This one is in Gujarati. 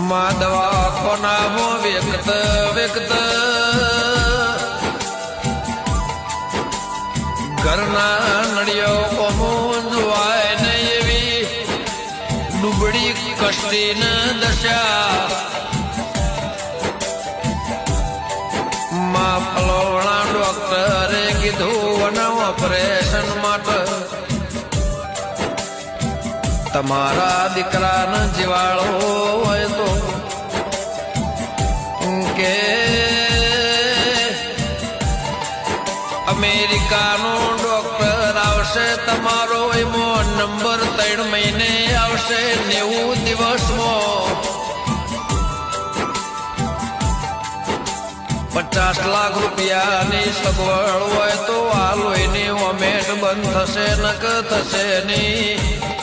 માં દવાખાનામાં વ્યક્ત વ્યક્ત ઘરના નડિયો કોમું જોવાય ને એવી ડૂબડી કષ્ટી ન દશા માં ફલોણા ડોક્ટરે કીધું ઓપરેશન માટે તમારા દીકરાને જીવાળો હોય તો કે અમેરિકાનો ડોક્ટર આવશે તમારો એમાં નંબર 3 મહિને આવશે 90 દિવસમાં 50 લાખ રૂપિયાની સગવડ હોય તો આ લોહીની ઓમેટ બંધ થશે નક થશે નહીં